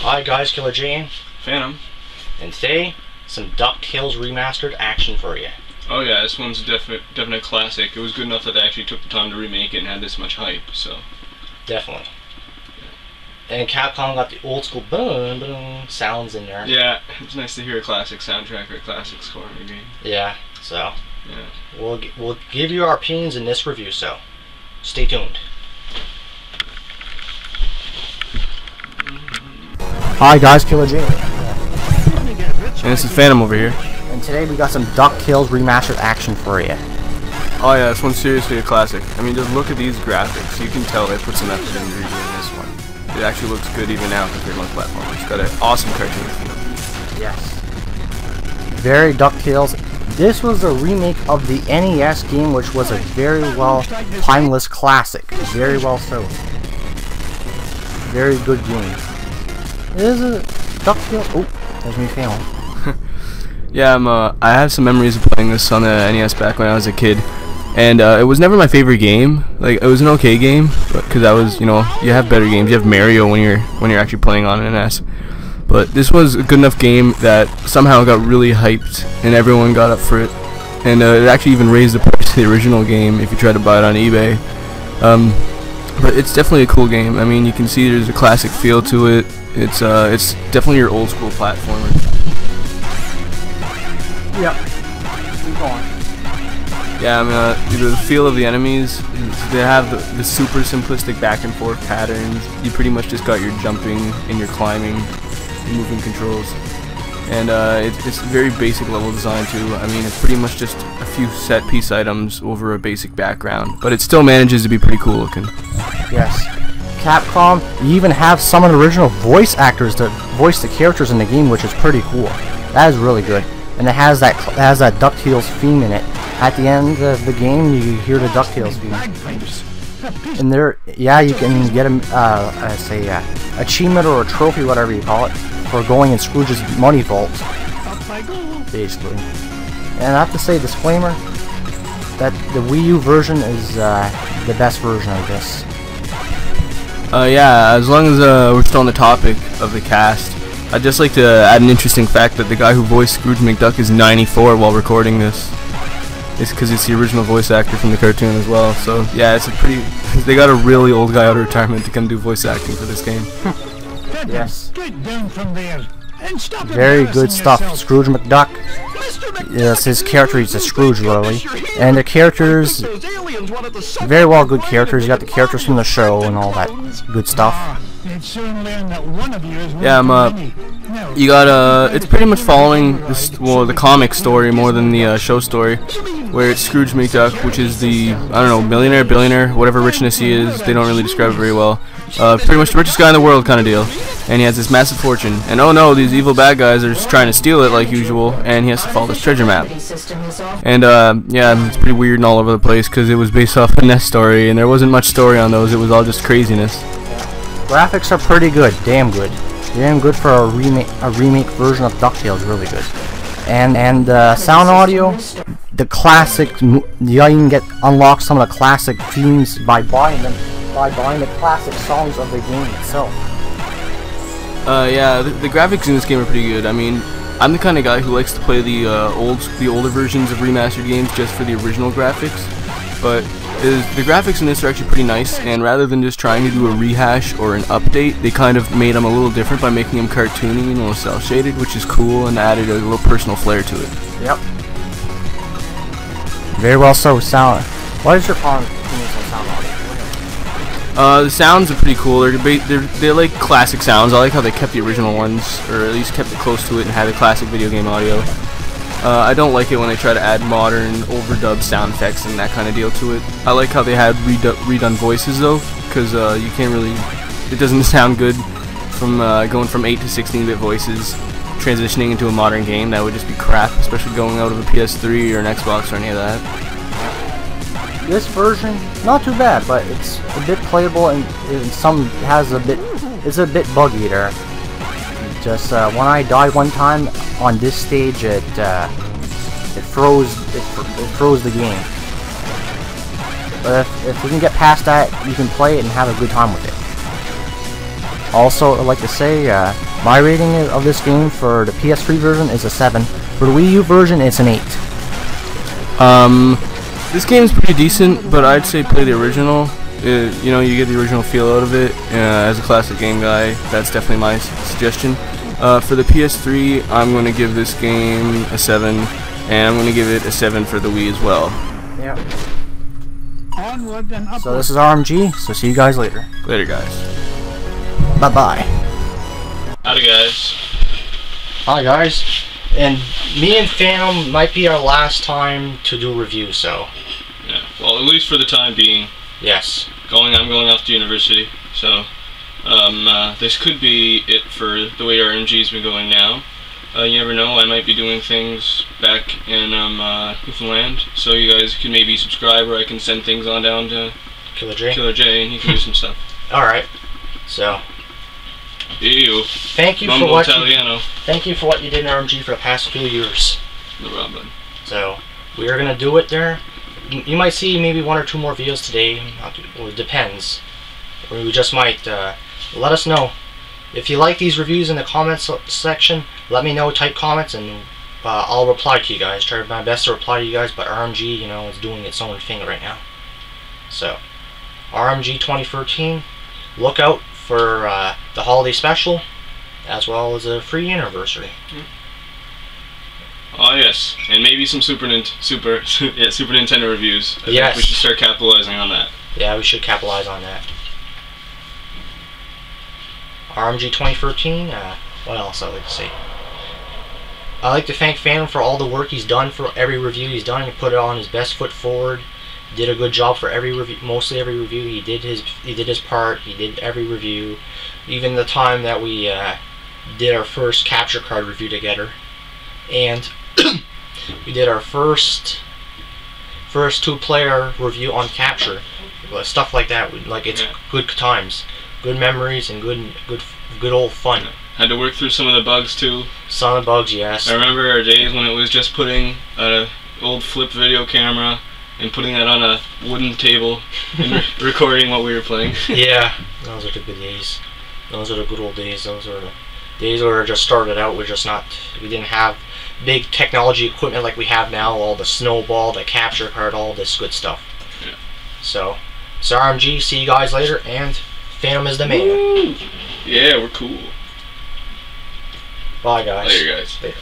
Hi guys, Killer Jane. Phantom. And today, some Ducktales Remastered action for you. Oh yeah, this one's a definite classic. It was good enough that they actually took the time to remake it and had this much hype, so. Definitely. And Capcom got the old school boom boom sounds in there. Yeah, it's nice to hear a classic soundtrack or a classic score in a game. Yeah, so. Yeah. We'll give you our opinions in this review, so stay tuned. Hi guys, Killer Jane. And this is Phantom over here. And today we got some Ducktales Remastered action for you. Oh yeah, this one's seriously a classic. I mean, just look at these graphics. You can tell they put some effort into redoing this one. It actually looks good even now compared to my platform. It's got an awesome cartoon feel. Yes. Very Ducktales. This was a remake of the NES game, which was a very timeless classic. Very well so. Very good game. It is a Ducktales. Oh, there's me failing. Yeah, I have some memories of playing this on the NES back when I was a kid, and it was never my favorite game. Like, it was an okay game, but because I was, you have better games. You have Mario when you're actually playing on an NES. But this was a good enough game that somehow got really hyped, and everyone got up for it. And it actually even raised the price of the original game if you try to buy it on eBay. But it's definitely a cool game. I mean, you can see there's a classic feel to it. It's definitely your old school platformer. Yep. Keep going. Yeah, I mean, the feel of the enemies, they have the super simplistic back and forth patterns. You pretty much just got your jumping and your climbing, your moving controls. And it's very basic level design too. I mean, it's pretty much just a few set piece items over a basic background. But it still manages to be pretty cool looking. Yes. Capcom, you even have some of the original voice actors that voice the characters in the game, which is pretty cool. That is really good. And it has that DuckTales theme in it. At the end of the game, you hear the DuckTales theme. And there, yeah, you can get a achievement or a trophy, whatever you call it, for going in Scrooge's money vault, basically. And I have to say, disclaimer, that the Wii U version is the best version of this. Yeah, as long as we're still on the topic of the cast, I'd just like to add an interesting fact that the guy who voiced Scrooge McDuck is 94 while recording this. It's because it's the original voice actor from the cartoon as well. So yeah, it's a pretty. They got a really old guy out of retirement to come do voice acting for this game. Yes. Very good stuff. Scrooge McDuck. Yes, his character is a Scrooge, literally. And the characters, very well good characters. You got the characters from the show and all that good stuff. Yeah, you got it's pretty much following the comic story more than the show story, where it's Scrooge McDuck, which is the, I don't know, millionaire, billionaire, whatever richness he is. They don't really describe it very well. Pretty much the richest guy in the world kind of deal. And he has this massive fortune. And oh no, these evil bad guys are just trying to steal it like usual, and he has to follow this treasure map. And yeah, it's pretty weird and all over the place because it was based off a NES story, and there wasn't much story on those. It was all just craziness. Graphics are pretty good, damn good. Damn good for a remake version of DuckTales, really good. And sound audio, the classic, you can unlock some of the classic themes by buying the classic songs of the game itself. Yeah, the graphics in this game are pretty good. I mean, I'm the kind of guy who likes to play the older versions of remastered games just for the original graphics, but the graphics in this are actually pretty nice, and rather than just trying to do a rehash or an update, they kind of made them a little different by making them cartoony and a little cel-shaded, which is cool, and added a little personal flair to it. Yep. Very well so. Sound. What is your opinion on sound audio? The sounds are pretty cool. They're like classic sounds. I like how they kept the original ones, or at least kept it close to it and had a classic video game audio. I don't like it when they try to add modern, overdubbed sound effects and that kind of deal to it. I like how they had redone voices though, because you can't really, it doesn't sound good from going from 8 to 16-bit voices, transitioning into a modern game. That would just be crap, especially going out of a PS3 or an Xbox or any of that. This version, not too bad, but it's a bit playable, and it's a bit buggy there. Just when I died one time on this stage, it froze the game. But if you can get past that, you can play it and have a good time with it. Also, I'd like to say my rating of this game for the PS3 version is a 7. For the Wii U version, it's an 8. This game's pretty decent, but I'd say play the original. You know, you get the original feel out of it. As a classic game guy, that's definitely my suggestion. For the PS3, I'm going to give this game a 7, and I'm going to give it a 7 for the Wii as well. Yep. So this is RMG, so see you guys later. Later, guys. Bye-bye. Howdy, guys. Hi, guys. And me and Phantom might be our last time to do reviews, so... Yeah, well, at least for the time being. Yes. I'm going off to university, so... this could be it for the way RMG's been going now. You never know, I might be doing things back in Newfoundland, so you guys can maybe subscribe, or I can send things on down to Killer J, and he can do some stuff. Alright, so Ew. thank you Rumble for what Italiano. thank you for what you did in RMG for the past few years. No problem. So we are gonna do it there. You might see maybe 1 or 2 more videos today. Well, it depends. Or we just might let us know. If you like these reviews in the comments section, let me know, type comments, and I'll reply to you guys. Try my best to reply to you guys, but RMG, you know, is doing its own thing right now. So, RMG 2013, look out for the holiday special, as well as a free anniversary. Oh yes, and maybe some Super Nintendo reviews. I Yes. think we should start capitalizing on that. Yeah, we should capitalize on that. RMG 2013, what else I'd like to say? I'd like to thank Phantom for all the work he's done for every review he's done. He put it on his best foot forward. Did a good job for every review, mostly every review. He did his part. He did every review. Even the time that we did our first capture card review together, and we did our first 2-player review on capture, stuff like that. Like, it's good times. Good memories and good old fun. Had to work through some of the bugs too. Some of the bugs, yes. I remember our days when it was just putting an old flip video camera and putting that on a wooden table and recording what we were playing. Yeah, those are the good days. Those are the good old days. Those are the days where we just started out. We didn't have big technology equipment like we have now. All the snowball, the capture card, all this good stuff. Yeah. So, it's RMG. See you guys later, and Phantom is the man. Woo! Yeah, we're cool. Bye, guys. Later, guys. Later.